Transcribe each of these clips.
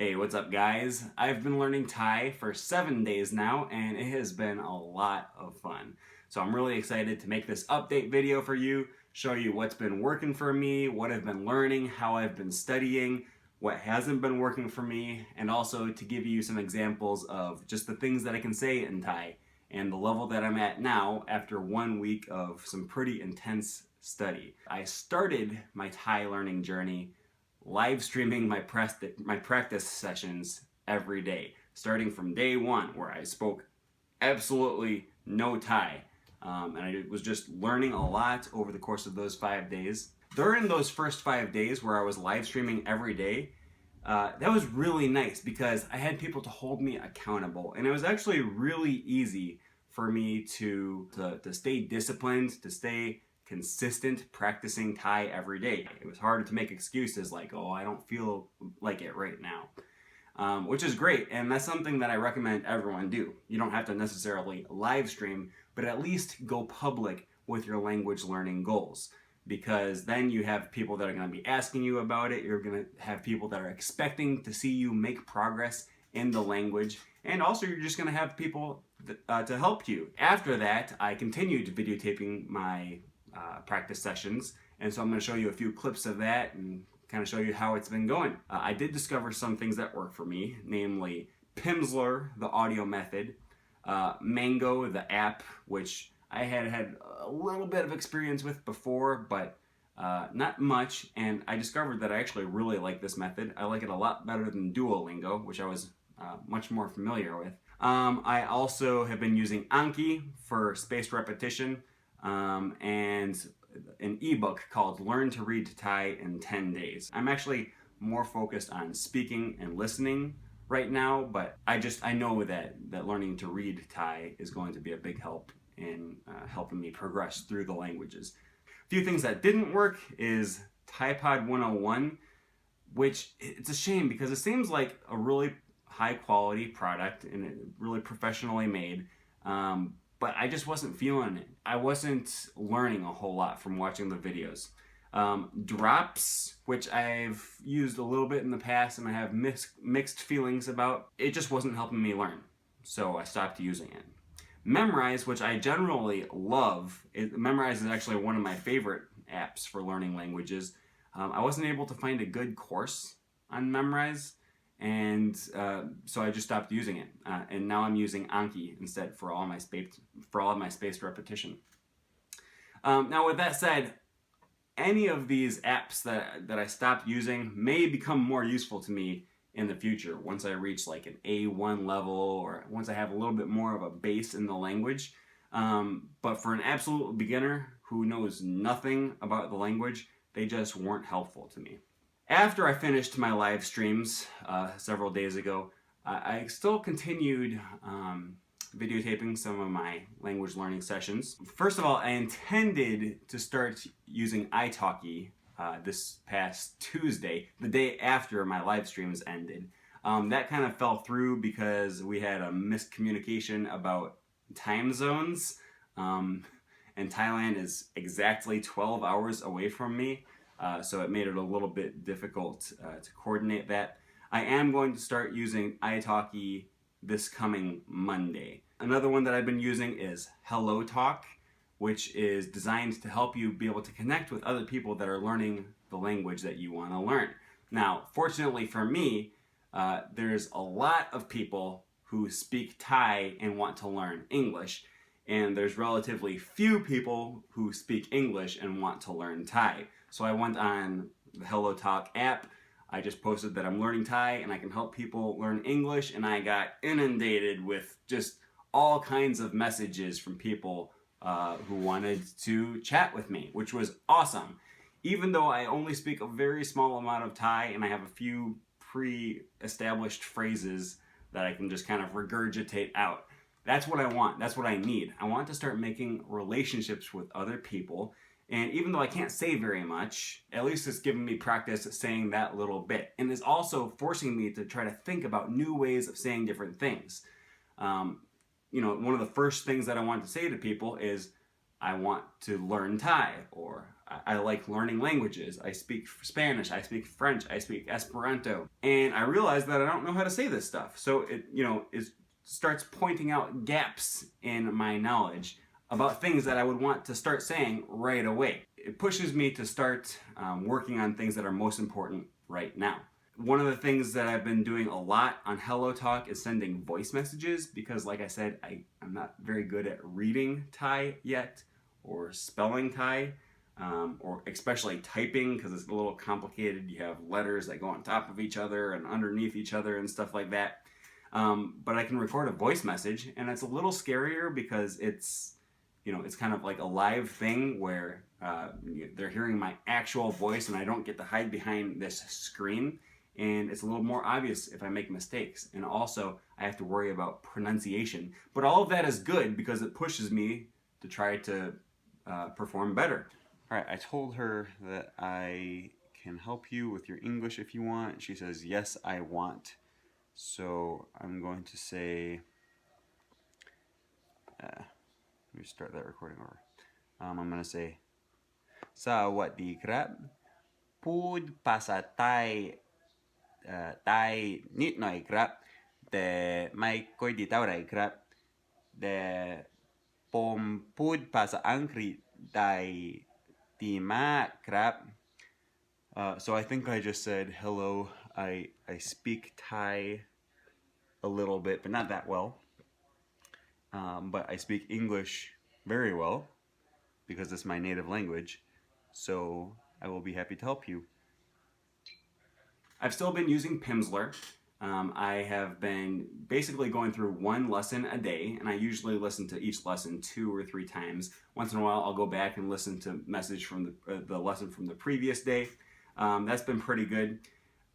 Hey, what's up guys? I've been learning Thai for 7 days now and it has been a lot of fun. So I'm really excited to make this update video for you, show you what's been working for me, what I've been learning, how I've been studying, what hasn't been working for me, and also to give you some examples of just the things that I can say in Thai and the level that I'm at now after 1 week of some pretty intense study. I started my Thai learning journey live streaming my practice sessions every day, starting from day one where I spoke absolutely no Thai. And I was just learning a lot over the course of those 5 days. During those first 5 days where I was live streaming every day, that was really nice because I had people to hold me accountable, and it was actually really easy for me to stay disciplined, to stay consistent practicing Thai every day. It was harder to make excuses like, oh, I don't feel like it right now, which is great, and that's something that I recommend everyone do. You don't have to necessarily live stream, but at least go public with your language learning goals, because then you have people that are going to be asking you about it. You're going to have people that are expecting to see you make progress in the language, and also you're just going to have people to help you. After that, I continued videotaping my practice sessions, and so I'm going to show you a few clips of that and kind of show you how it's been going. I did discover some things that work for me, namely Pimsleur, the audio method, Mango, the app, which I had a little bit of experience with before, but not much, and I discovered that I actually really like this method. I like it a lot better than Duolingo, which I was much more familiar with. I also have been using Anki for spaced repetition, and an ebook called Learn to Read Thai in 10 Days. I'm actually more focused on speaking and listening right now, but I know that learning to read Thai is going to be a big help in helping me progress through the languages. A few things that didn't work is ThaiPod 101, which it's a shame because it seems like a really high quality product and really professionally made, but I just wasn't feeling it. I wasn't learning a whole lot from watching the videos. Drops, which I've used a little bit in the past and I have mixed feelings about, it just wasn't helping me learn, so I stopped using it. Memrise, which I generally love, Memrise is actually one of my favorite apps for learning languages. I wasn't able to find a good course on Memrise, and so I just stopped using it, and now I'm using Anki instead for all of my spaced repetition. Now with that said, any of these apps that I stopped using may become more useful to me in the future once I reach like an A1 level, or once I have a little bit more of a base in the language. But for an absolute beginner who knows nothing about the language, they just weren't helpful to me. After I finished my live streams several days ago, I still continued videotaping some of my language learning sessions. First of all, I intended to start using italki this past Tuesday, the day after my live streams ended. That kind of fell through because we had a miscommunication about time zones, and Thailand is exactly 12 hours away from me. So it made it a little bit difficult to coordinate that. I am going to start using italki this coming Monday. Another one that I've been using is HelloTalk, which is designed to help you be able to connect with other people that are learning the language that you want to learn. Now, fortunately for me, there's a lot of people who speak Thai and want to learn English, and there's relatively few people who speak English and want to learn Thai. So I went on the HelloTalk app, I just posted that I'm learning Thai and I can help people learn English, and I got inundated with just all kinds of messages from people who wanted to chat with me, which was awesome. Even though I only speak a very small amount of Thai and I have a few pre-established phrases that I can just kind of regurgitate out. That's what I want. That's what I need. I want to start making relationships with other people. And even though I can't say very much, at least it's giving me practice saying that little bit. And it's also forcing me to try to think about new ways of saying different things. You know, one of the first things that I want to say to people is, I want to learn Thai, or I like learning languages. I speak Spanish, I speak French, I speak Esperanto. And I realized that I don't know how to say this stuff. So it starts pointing out gaps in my knowledge about things that I would want to start saying right away. It pushes me to start working on things that are most important right now. One of the things that I've been doing a lot on Hello Talk is sending voice messages because, like I said, I'm not very good at reading Thai yet or spelling Thai, or especially typing because it's a little complicated. You have letters that go on top of each other and underneath each other and stuff like that. But I can record a voice message, and it's a little scarier because it's kind of like a live thing where they're hearing my actual voice and I don't get to hide behind this screen. And it's a little more obvious if I make mistakes. And also, I have to worry about pronunciation. But all of that is good because it pushes me to try to perform better. All right, I told her that I can help you with your English if you want. She says, yes, I want. So I'm going to say, let me start that recording over. I'm going to say, สวัสดีครับพูดภาษาไทยใต้นิดหน่อยครับแต่ไม่ค่อยดีเท่าไหร่ครับแต่ผมพูดภาษาอังกฤษได้ดีมากครับ so I think I just said hello. I speak Thai a little bit but not that well, but I speak English very well because it's my native language, so I will be happy to help you. I've still been using Pimsleur. I have been basically going through one lesson a day, and I usually listen to each lesson 2 or 3 times. Once in a while, I'll go back and listen to message from the lesson from the previous day. That's been pretty good.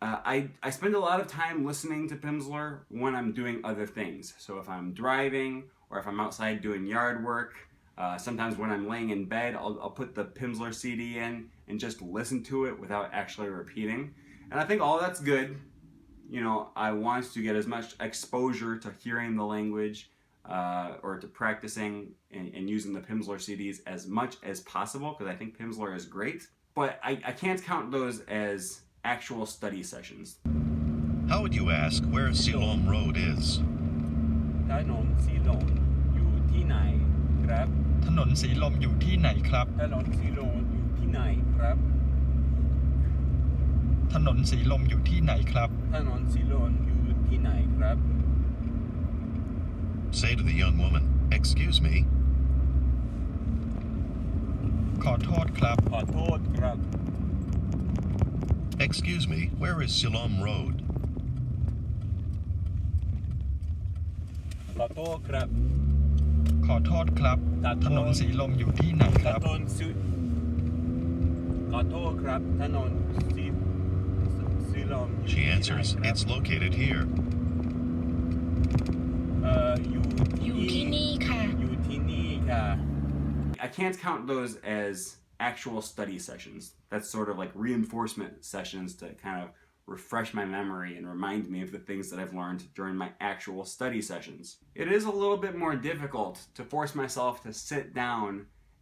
I spend a lot of time listening to Pimsleur when I'm doing other things. So if I'm driving or if I'm outside doing yard work, sometimes when I'm laying in bed, I'll put the Pimsleur CD in and just listen to it without actually repeating. And I think all that's good. I want to get as much exposure to hearing the language or to practicing and using the Pimsleur CDs as much as possible because I think Pimsleur is great. But I can't count those as actual study sessions. How would you ask where Silom Road is? ถนนสีลมอยู่ที่ไหนครับ ถนนสีลมอยู่ที่ไหนครับ ถนนสีลมอยู่ที่ไหนครับ ถนนสีลมอยู่ที่ไหนครับ ถนนสีลมอยู่ที่ไหนครับ Say to the young woman, excuse me. ขอโทษครับ ขอโทษครับ Excuse me, where is Silom Road? ขอโทษครับ ขอโทษครับ ถนนสีลมอยู่ที่ไหนค ถ รับ นนสีขอโทษครับถนนสีลม She answers, it's located here. อยู่ที่นี่ค่ะ อยู่ที่นี่ค่ะ I can't count those as actual study sessions. That's sort of like reinforcement sessions to kind of refresh my memory and remind me of the things that I've learned during my actual study sessions. It is a little bit more difficult to force myself to sit down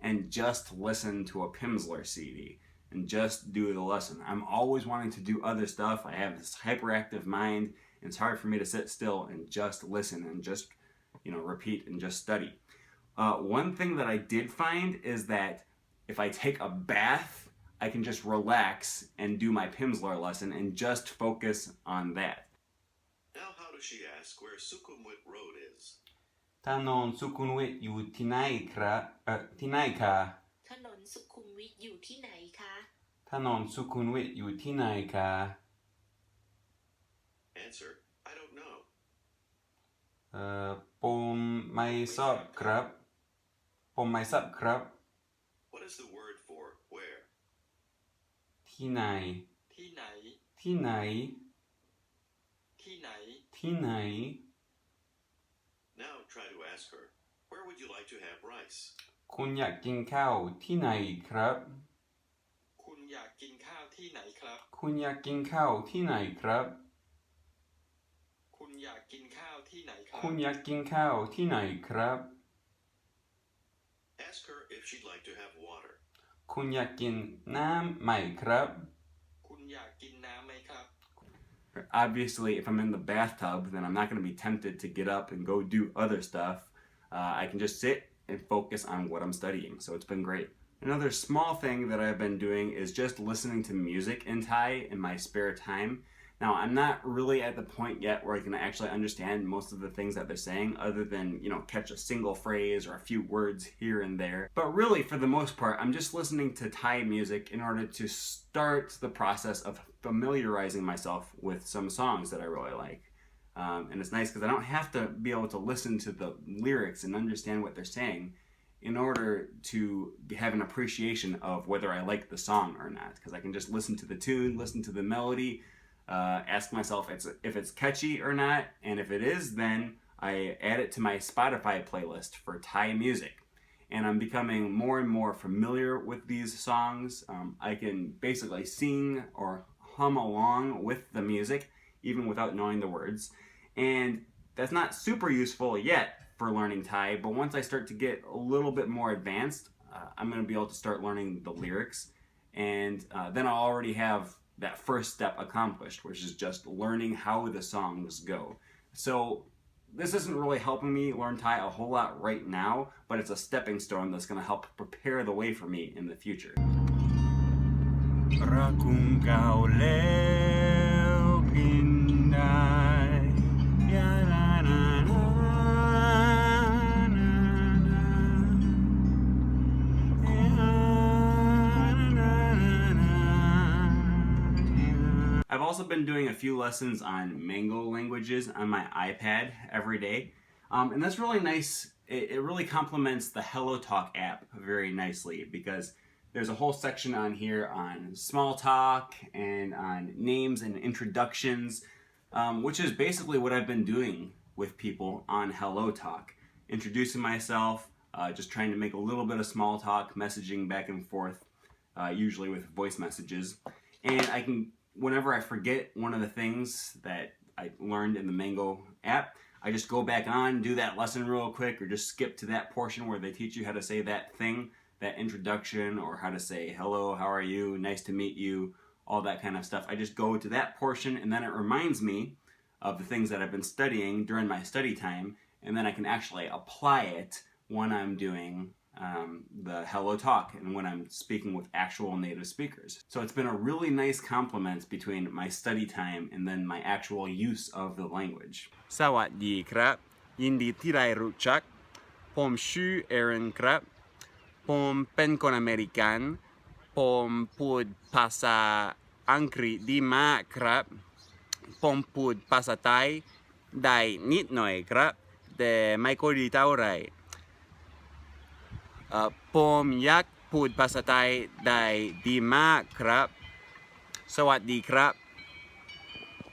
and just listen to a Pimsleur CD and just do the lesson. I'm always wanting to do other stuff. I have this hyperactive mind, and it's hard for me to sit still and just listen and just, repeat and just study. One thing that I did find is that if I take a bath, I can just relax and do my Pimsleur lesson and just focus on that. Now how does she ask where Sukhumvit Road is? ถนนสุขุมวิทอยู่ที่ไหนครับที่ไหนคะถนนสุขุมวิทอยู่ที่ไหนคะถนนสุขุมวิทอยู่ที่ไหนคะ Answer, I don't know. ผมไม่ทราบครับผมไม่ทราบครับ What is the word for where? ที่ไหน ที่ไหน ที่ไหน ที่ไหน ที่ไหน Now try to ask her, where would you like to have rice? คุณอยากกินข้าวที่ไหนครับ คุณอยากกินข้าวที่ไหนครับ คุณอยากกินข้าวที่ไหนครับ คุณอยากกินข้าวที่ไหนครับ คุณอยากกินข้าวที่ไหนครับ Ask her if she'd like to have water. คุณอยากกินน้ำไหมครับ คุณอยากกินน้ำไหมครับ Obviously, if I'm in the bathtub, then I'm not going to be tempted to get up and go do other stuff. I can just sit and focus on what I'm studying, so it's been great. Another small thing that I've been doing is just listening to music in Thai in my spare time. Now, I'm not really at the point yet where I can actually understand most of the things that they're saying, other than, catch a single phrase or a few words here and there. But really, for the most part, I'm just listening to Thai music in order to start the process of familiarizing myself with some songs that I really like. And it's nice because I don't have to be able to listen to the lyrics and understand what they're saying in order to have an appreciation of whether I like the song or not. Because I can just listen to the tune, listen to the melody, ask myself if it's catchy or not, and if it is, then I add it to my Spotify playlist for Thai music. And I'm becoming more and more familiar with these songs. I can basically sing or hum along with the music, even without knowing the words. And that's not super useful yet for learning Thai, but once I start to get a little bit more advanced, I'm going to be able to start learning the lyrics. And then I'll already have that first step accomplished, which is just learning how the songs go. So this isn't really helping me learn Thai a whole lot right now, but it's a stepping stone that's going to help prepare the way for me in the future. รักคุงเก่าแล้วกินได้ยาลานานาI've also been doing a few lessons on Mango languages on my iPad every day. And that's really nice. It really complements the Hello Talk app very nicely because there's a whole section on here on small talk and on names and introductions, which is basically what I've been doing with people on Hello Talk. Introducing myself, just trying to make a little bit of small talk, messaging back and forth, usually with voice messages. And I can, whenever I forget one of the things that I learned in the Mango app, I just go back on, do that lesson real quick, or just skip to that portion where they teach you how to say that thing, that introduction, or how to say hello, how are you, nice to meet you, all that kind of stuff. I just go to that portion, and then it reminds me of the things that I've been studying during my study time, and then I can actually apply it when I'm doing the Hello Talk and when I'm speaking with actual native speakers. So it's been a really nice complement between my study time and then my actual use of the language. สวัสดีครับยินดีที่ได้รู้จักผมชื่อเอรินครับผมเป็นคนอเมริกันผมพูดภาษาอังกฤษดีมากครับผมพูดภาษาไทยได้นิดหน่อยครับแต่ไม่ค่อยดีเท่าไหร่ผมอยากพูดภาษาไทยได้ดีมากครับสวัสดีครับ